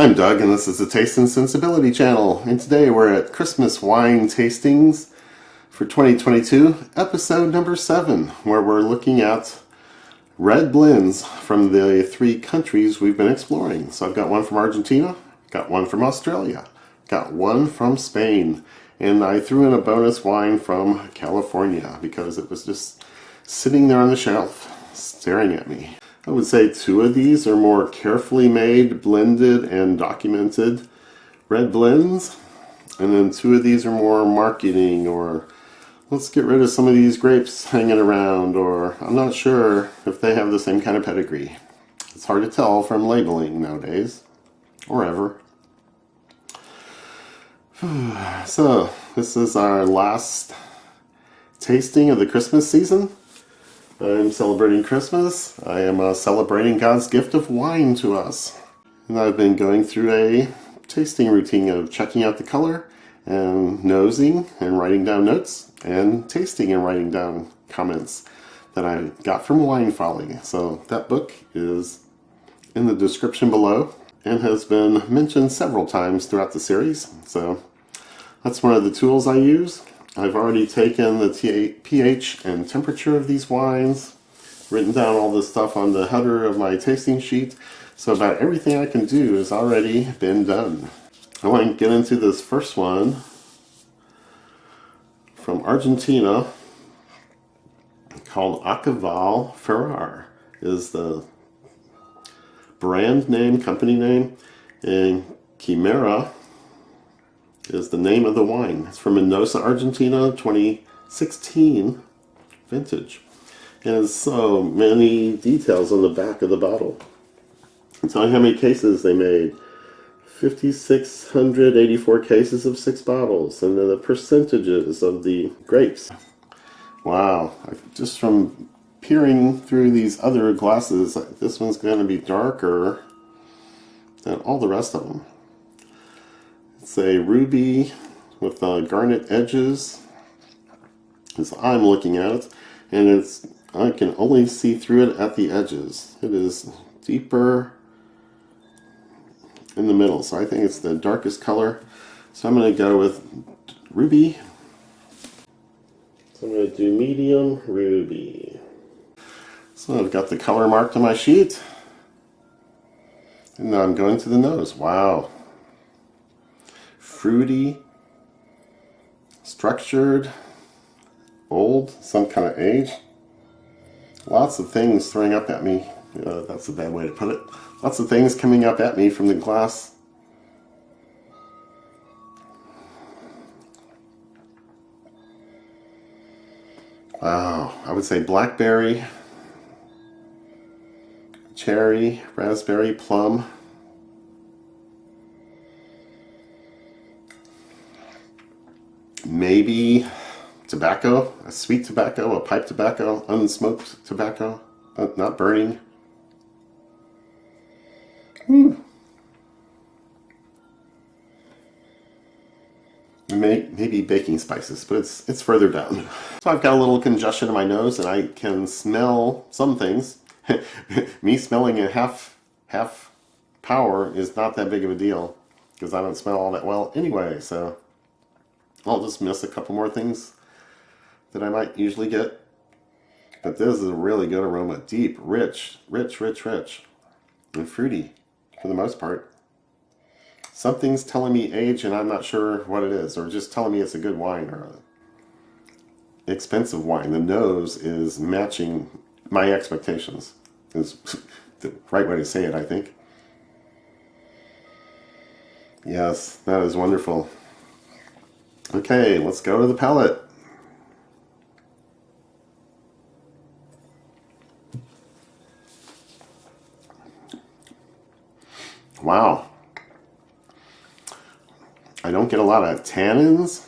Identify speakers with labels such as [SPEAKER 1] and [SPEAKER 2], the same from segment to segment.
[SPEAKER 1] I'm Doug, and this is the Taste and Sensibility channel. And today we're at Christmas Wine Tastings for 2022, episode number 7, where we're looking at red blends from the 3 countries we've been exploring. So I've got one from Argentina, got one from Australia, got one from Spain, and I threw in a bonus wine from California because it was just sitting there on the shelf staring at me. I would say 2 of these are more carefully made, blended, and documented red blends. And then 2 of these are more marketing, or let's get rid of some of these grapes hanging around, or I'm not sure if they have the same kind of pedigree. It's hard to tell from labeling nowadays, or ever. So, this is our last tasting of the Christmas season. I'm celebrating Christmas. I am celebrating God's gift of wine to us. And I've been going through a tasting routine of checking out the color and nosing and writing down notes and tasting and writing down comments that I got from Wine Folly. So that book is in the description below and has been mentioned several times throughout the series. So that's one of the tools I use. I've already taken the pH and temperature of these wines, written down all this stuff on the header of my tasting sheet, so about everything I can do has already been done. I want to get into this first one from Argentina called Achaval Ferrer is the brand name, company name, and Quimera is the name of the wine. It's from Mendoza, Argentina, 2016 vintage. And there's so many details on the back of the bottle. It's telling how many cases they made. 5,684 cases of 6 bottles, and then the percentages of the grapes. Wow, just from peering through these other glasses, this one's going to be darker than all the rest of them. It's a ruby with garnet edges, as I'm looking at it, and I can only see through it at the edges. It is deeper in the middle, so I think it's the darkest color. So I'm going to go with ruby. So I'm going to do medium ruby. So I've got the color marked on my sheet, and now I'm going to the nose. Wow. Fruity, structured, old, some kind of age. Lots of things throwing up at me. That's a bad way to put it. Lots of things coming up at me from the glass. Wow, I would say blackberry, cherry, raspberry, plum. Maybe tobacco, a sweet tobacco, a pipe tobacco, unsmoked tobacco, not burning. Maybe baking spices, but it's further down. So I've got a little congestion in my nose, and I can smell some things. Me smelling at half power is not that big of a deal because I don't smell all that well anyway. So I'll just miss a couple more things that I might usually get. But this is a really good aroma. Deep, rich, and fruity for the most part. Something's telling me age, and I'm not sure what it is, or just telling me it's a good wine or an expensive wine. The nose is matching my expectations. Is the right way to say it, I think. Yes, that is wonderful. Okay, let's go to the palate. Wow. I don't get a lot of tannins.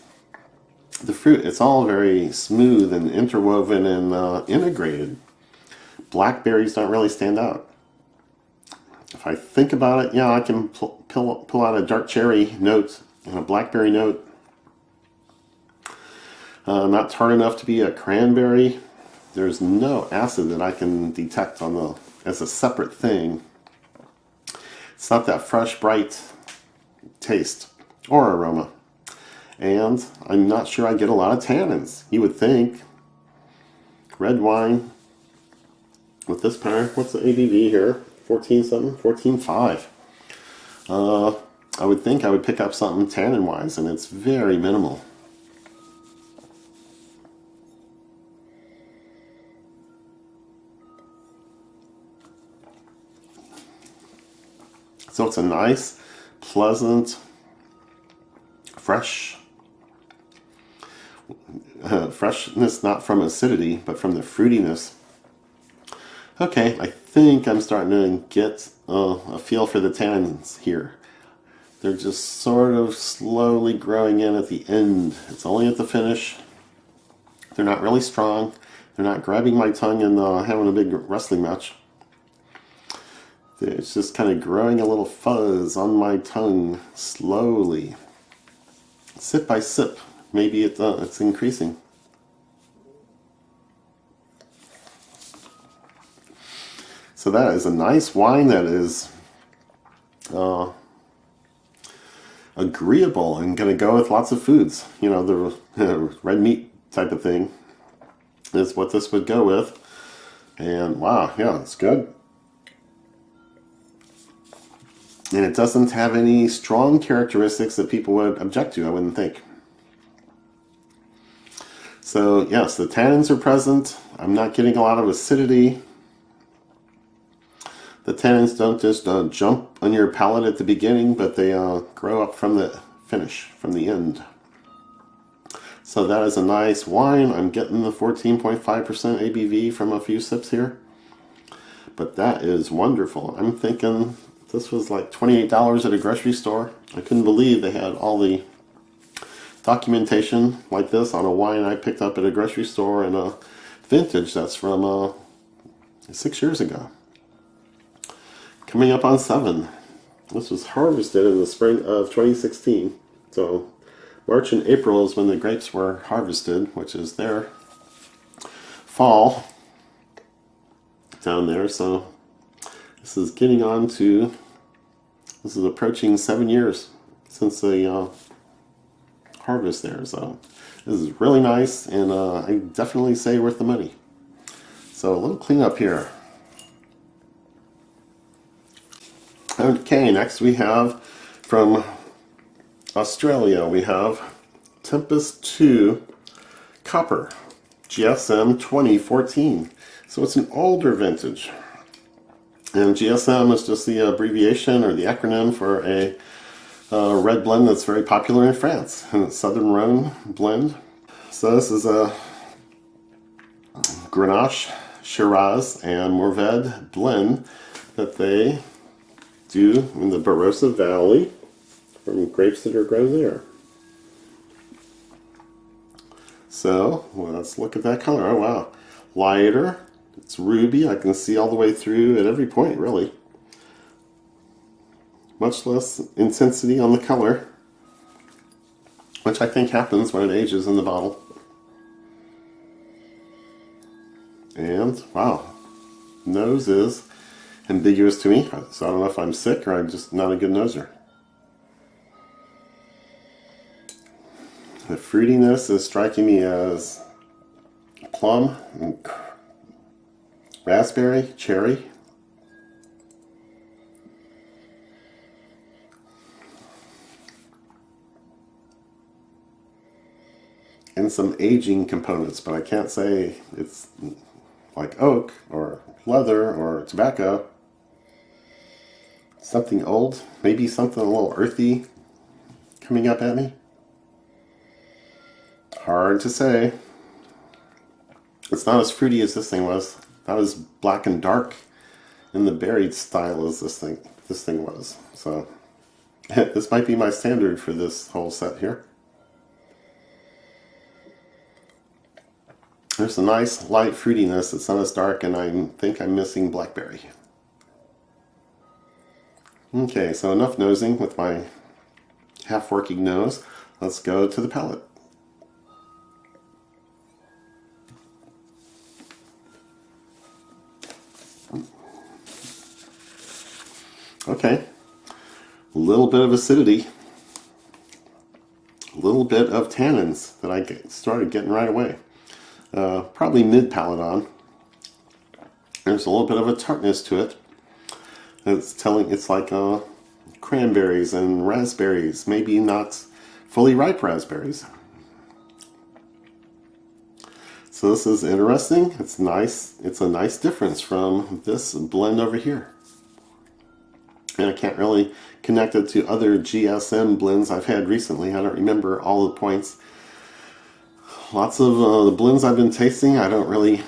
[SPEAKER 1] The fruit, it's all very smooth and interwoven and integrated. Blackberries don't really stand out. If I think about it, yeah, I can pull out a dark cherry note and a blackberry note. Not tart enough to be a cranberry. There's no acid that I can detect on as a separate thing. It's not that fresh, bright taste or aroma. And I'm not sure I get a lot of tannins. You would think red wine with this pair, what's the ABV here? 14 something? 14.5. I would think I would pick up something tannin wise, and it's very minimal. So it's a nice, pleasant, fresh freshness, not from acidity, but from the fruitiness. Okay, I think I'm starting to get a feel for the tannins here. They're just sort of slowly growing in at the end. It's only at the finish. They're not really strong. They're not grabbing my tongue and having a big wrestling match. It's just kind of growing a little fuzz on my tongue slowly. Sip by sip, maybe it's increasing. So that is a nice wine that is agreeable and going to go with lots of foods. You know, the red meat type of thing is what this would go with. And wow, yeah, it's good. And it doesn't have any strong characteristics that people would object to, I wouldn't think. So yes, the tannins are present. I'm not getting a lot of acidity. The tannins don't just jump on your palate at the beginning, but they grow up from the finish, from the end. So that is a nice wine. I'm getting the 14.5% ABV from a few sips here. But that is wonderful. I'm thinking this was like $28 at a grocery store. I couldn't believe they had all the documentation like this on a wine I picked up at a grocery store in a vintage that's from 6 years ago. Coming up on 7. This was harvested in the spring of 2016. So March and April is when the grapes were harvested, which is their fall down there. So this is approaching 7 years since the harvest there. So this is really nice, and I definitely say worth the money. So a little cleanup here. Okay, next we have from Australia, we have Tempus Two Copper, GSM 2014. So it's an older vintage. And GSM is just the abbreviation or the acronym for a red blend that's very popular in France, and it's Southern Rhone blend. So this is a Grenache, Shiraz, and Mourvedre blend that they do in the Barossa Valley from grapes that are grown there. So let's look at that color. Oh wow, lighter. It's ruby. I can see all the way through at every point, really. Much less intensity on the color, which I think happens when it ages in the bottle. And wow, nose is ambiguous to me, so I don't know if I'm sick or I'm just not a good noser. The fruitiness is striking me as plum and raspberry, cherry. And some aging components, but I can't say it's like oak or leather or tobacco. Something old, maybe something a little earthy coming up at me. Hard to say. It's not as fruity as this thing was. Not as black and dark in the berried style as this thing was. So this might be my standard for this whole set here. There's a nice light fruitiness. It's not as dark, and I think I'm missing blackberry. Okay, so enough nosing with my half-working nose. Let's go to the palate. Okay, A little bit of acidity. A little bit of tannins that I started getting right away. Probably mid-palate on. There's a little bit of a tartness to it. It's like cranberries and raspberries, maybe not fully ripe raspberries. So this is interesting. It's nice. It's a nice difference from this blend over here. And I can't really connect it to other GSM blends I've had recently. I don't remember all the points. Lots of the blends I've been tasting, I don't really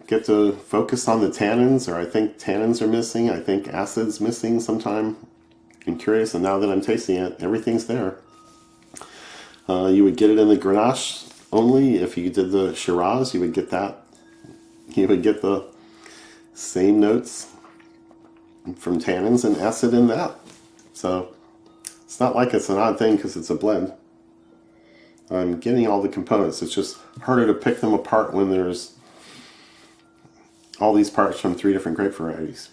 [SPEAKER 1] get to focus on the tannins, or I think tannins are missing. I think acid's missing sometime. I'm curious, and now that I'm tasting it, everything's there. You would get it in the Grenache only. If you did the Shiraz, you would get that. You would get the same notes from tannins and acid in that. So it's not like it's an odd thing because it's a blend. I'm getting all the components. It's just harder to pick them apart when there's all these parts from 3 different grape varieties.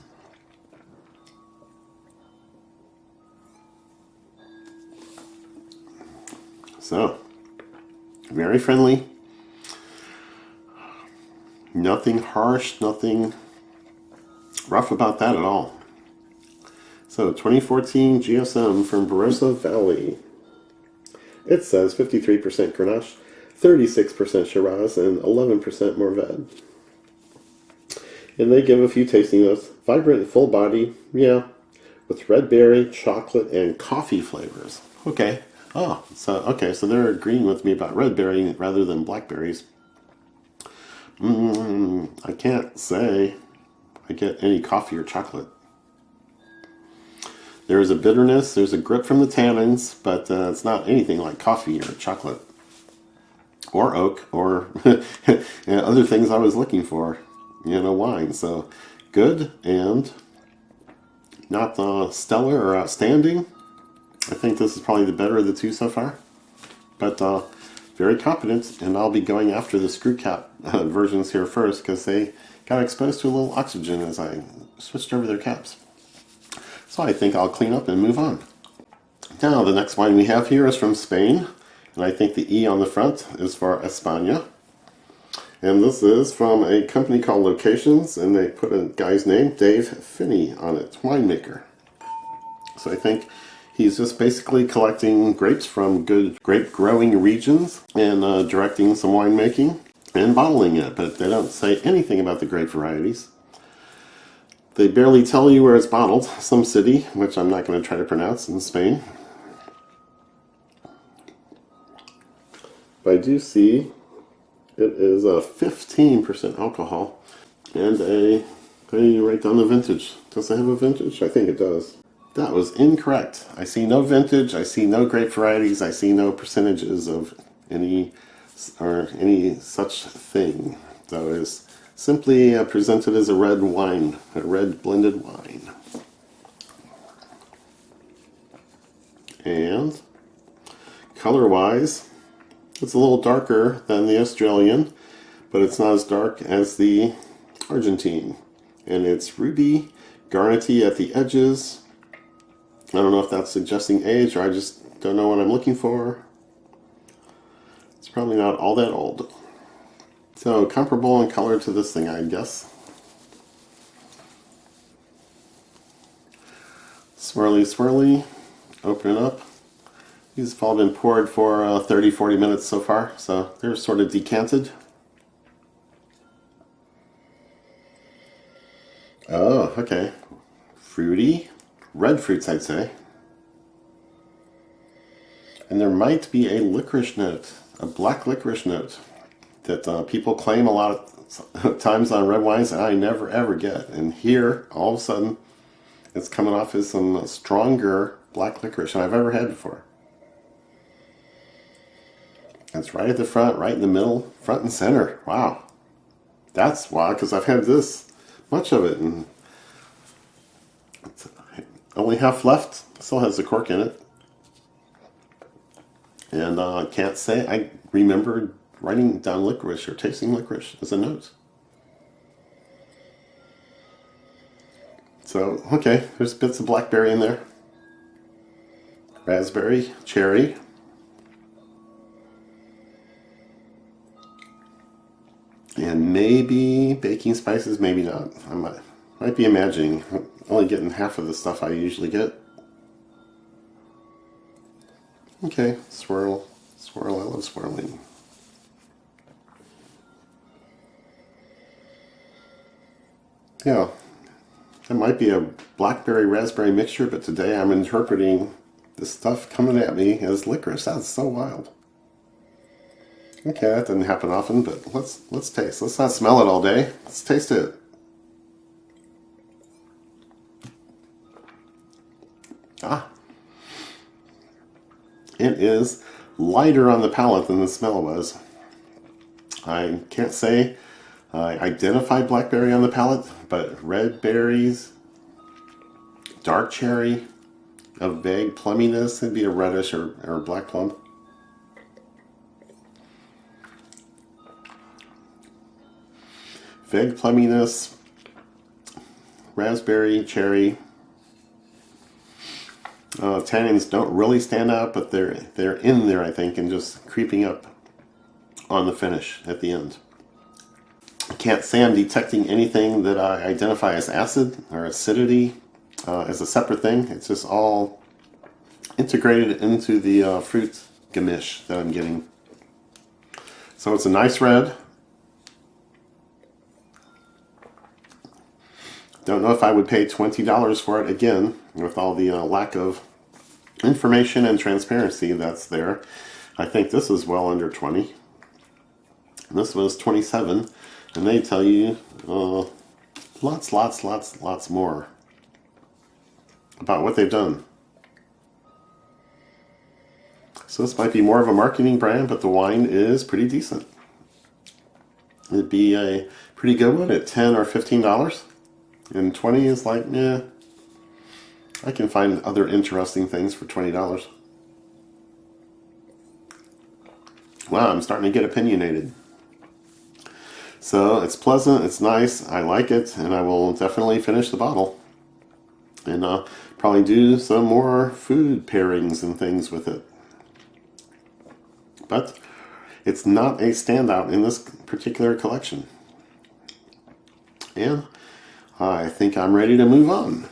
[SPEAKER 1] So, very friendly. Nothing harsh, nothing rough about that at all. So, 2014 GSM from Barossa Valley. It says 53% Grenache, 36% Shiraz, and 11% Mourvedre. And they give a few tasting notes. Vibrant and full body, yeah, with red berry, chocolate, and coffee flavors. Okay. Oh, so they're agreeing with me about red berry rather than blackberries. I can't say I get any coffee or chocolate. There is a bitterness, there's a grip from the tannins, but it's not anything like coffee or chocolate or oak or other things I was looking for in a wine. So good and not stellar or outstanding. I think this is probably the better of the two so far, but very competent. And I'll be going after the screw cap versions here first because they got exposed to a little oxygen as I switched over their caps. So I think I'll clean up and move on. Now the next wine we have here is from Spain, and I think the E on the front is for España. And this is from a company called Locations, and they put a guy's name, Dave Finney, on it, winemaker. So I think he's just basically collecting grapes from good grape growing regions and directing some winemaking and bottling it, but they don't say anything about the grape varieties. They barely tell you where it's bottled, some city, which I'm not going to try to pronounce, in Spain. But I do see it is a 15% alcohol and they write down the vintage. Does it have a vintage? I think it does. That was incorrect. I see no vintage, I see no grape varieties, I see no percentages of any such thing. So it is simply presented as a red wine, a red blended wine. And color-wise, it's a little darker than the Australian, but it's not as dark as the Argentine. And it's ruby, garnety at the edges. I don't know if that's suggesting age or I just don't know what I'm looking for. It's probably not all that old. So comparable in color to this thing, I guess. Swirly, swirly. Open it up. These have all been poured for 30-40 minutes so far, so they're sort of decanted. Oh, okay. Fruity. Red fruits, I'd say. And there might be a licorice note, a black licorice note, that people claim a lot of times on red wines and I never ever get. And here, all of a sudden, it's coming off as some stronger black licorice than I've ever had before. It's right at the front, right in the middle, front and center. Wow. That's wild because I've had this much of it and it's only half left. Still has the cork in it. And I can't say I remember writing down licorice or tasting licorice as a note. So, okay, there's bits of blackberry in there. raspberry, cherry, and maybe baking spices, maybe not. I might be imagining. I'm only getting half of the stuff I usually get. Okay, swirl, swirl, I love swirling. Yeah, that might be a blackberry raspberry mixture, but today I'm interpreting the stuff coming at me as licorice. That's so wild. Okay, that doesn't happen often, but let's taste. Let's not smell it all day. Let's taste it. Ah, it is lighter on the palate than the smell was. I can't say I identify blackberry on the palate, but red berries, dark cherry, a vague plumminess. It'd be a reddish or black plum. Vague plumminess, raspberry, cherry. Tannins don't really stand out, but they're in there, I think, and just creeping up on the finish at the end. I can't say I'm detecting anything that I identify as acid or acidity as a separate thing. It's just all integrated into the fruit gamish that I'm getting. So it's a nice red. Don't know if I would pay $20 for it again, with all the lack of information and transparency that's there. I think this is well under 20. This was 27, and they tell you lots more about what they've done. So this might be more of a marketing brand, but the wine is pretty decent. It'd be a pretty good one at $10 or $15. And 20 is like, yeah, I can find other interesting things for $20. Wow, I'm starting to get opinionated. So it's pleasant, it's nice, I like it, and I will definitely finish the bottle. And probably do some more food pairings and things with it. But it's not a standout in this particular collection. And I think I'm ready to move on.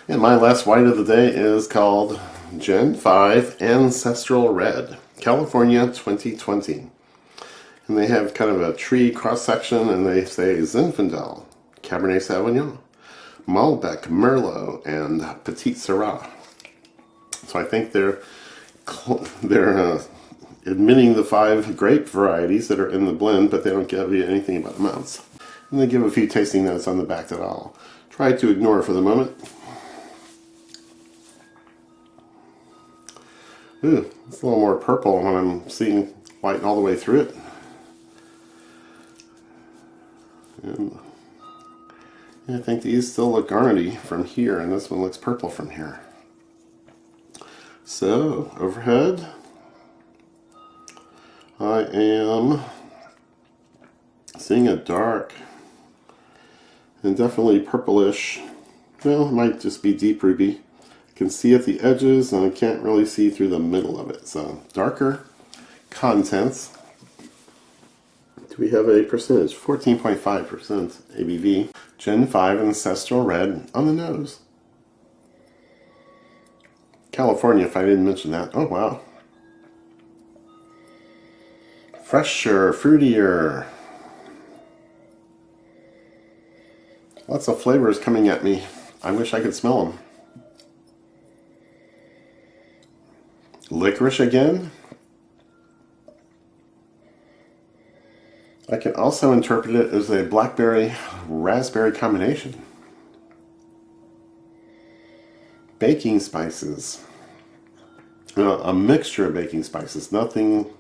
[SPEAKER 1] And my last white of the day is called Gen 5 Ancestral Red, California 2020. And they have kind of a tree cross-section, and they say Zinfandel, Cabernet Sauvignon, Malbec, Merlot, and Petit Syrah. So I think they're admitting the 5 grape varieties that are in the blend, but they don't give you anything about amounts. And they give a few tasting notes on the back that I'll try to ignore for the moment. Ooh, it's a little more purple when I'm seeing white all the way through it. And I think these still look garnety from here, and this one looks purple from here. So, overhead, I am seeing a dark and definitely purplish, well, it might just be deep ruby. I can see at the edges, and I can't really see through the middle of it. So, darker contents. Do we have a percentage? 14.5% ABV. Gen 5 Ancestral Red on the nose. California, if I didn't mention that. Oh, wow. Fresher, fruitier. Lots of flavors coming at me. I wish I could smell them. Licorice again. I can also interpret it as a blackberry-raspberry combination. Baking spices. A mixture of baking spices. Nothing,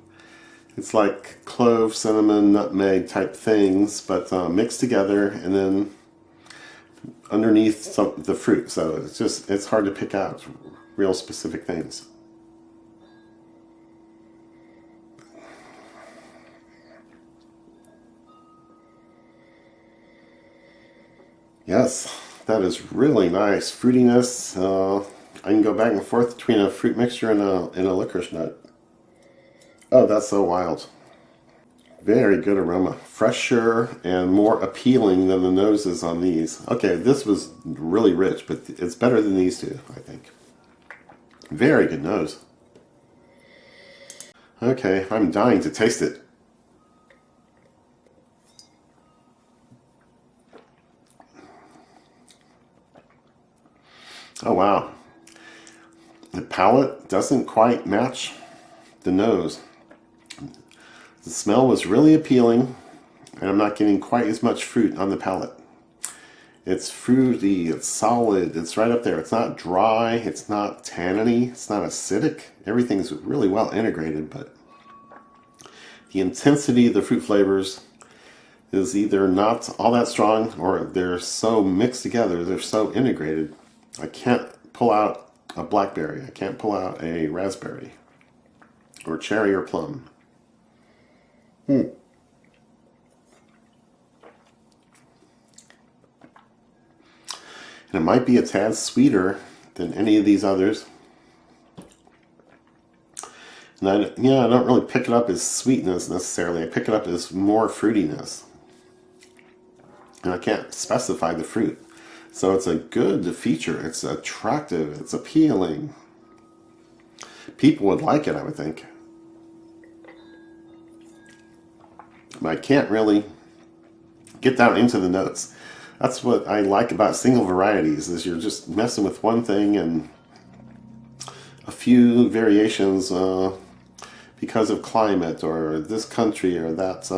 [SPEAKER 1] it's like clove, cinnamon, nutmeg type things, but mixed together and then underneath the fruit. So it's hard to pick out real specific things. Yes, that is really nice. Fruitiness, I can go back and forth between a fruit mixture and a licorice nut. Oh, that's so wild. Very good aroma. Fresher and more appealing than the noses on these. Okay, this was really rich, but it's better than these two, I think. Very good nose. Okay, I'm dying to taste it. Oh, wow. The palate doesn't quite match the nose. The smell was really appealing, and I'm not getting quite as much fruit on the palate. It's fruity, it's solid, it's right up there. It's not dry, it's not tanniny, it's not acidic. Everything's really well integrated, but the intensity of the fruit flavors is either not all that strong or they're so mixed together, they're so integrated. I can't pull out a blackberry, I can't pull out a raspberry, or cherry or plum. And it might be a tad sweeter than any of these others. And I don't really pick it up as sweetness necessarily. I pick it up as more fruitiness. And I can't specify the fruit. So it's a good feature. It's attractive. It's appealing. People would like it, I would think. But I can't really get down into the notes. That's what I like about single varieties, is you're just messing with one thing and a few variations because of climate or this country or that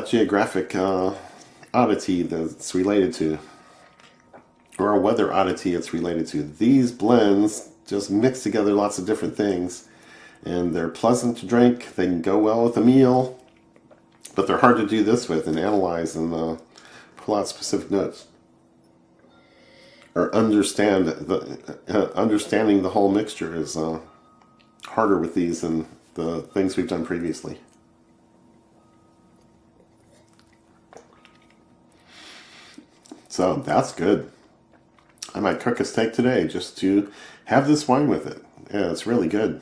[SPEAKER 1] geographic oddity that's related to, or a weather oddity it's related to. These blends just mix together lots of different things, and they're pleasant to drink. They can go well with a meal, but they're hard to do this with and analyze and pull out specific notes or understand. Understanding the whole mixture is harder with these than the things we've done previously. So that's good. I might cook a steak today just to have this wine with it. Yeah, it's really good.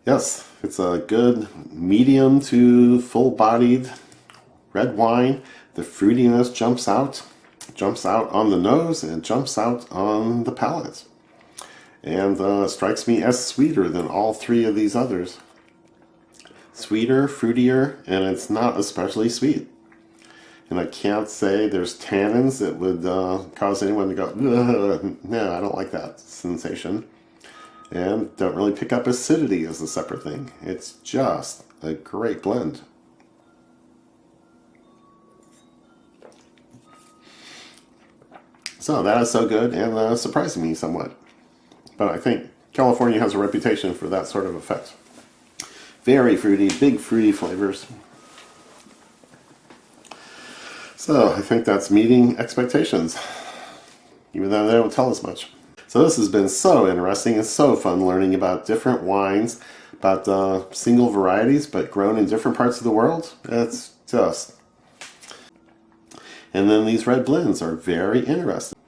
[SPEAKER 1] Yes, it's a good medium to full-bodied red wine. The fruitiness jumps out on the nose and jumps out on the palate. And strikes me as sweeter than all three of these others. Sweeter, fruitier, and it's not especially sweet. And I can't say there's tannins that would cause anyone to go, no, I don't like that sensation. And don't really pick up acidity as a separate thing. It's just a great blend. So that is so good and surprising me somewhat. But I think California has a reputation for that sort of effect. Very fruity, big fruity flavors. So I think that's meeting expectations, even though they don't tell us much. So this has been so interesting and so fun learning about different wines, about single varieties but grown in different parts of the world. It's just... And then these red blends are very interesting.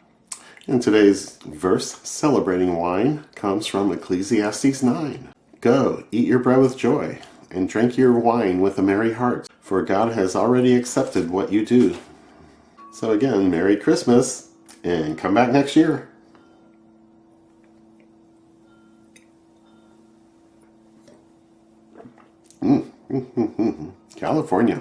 [SPEAKER 1] And today's verse celebrating wine comes from Ecclesiastes 9. Go, eat your bread with joy, and drink your wine with a merry heart, for God has already accepted what you do. So again, Merry Christmas, and come back next year. California.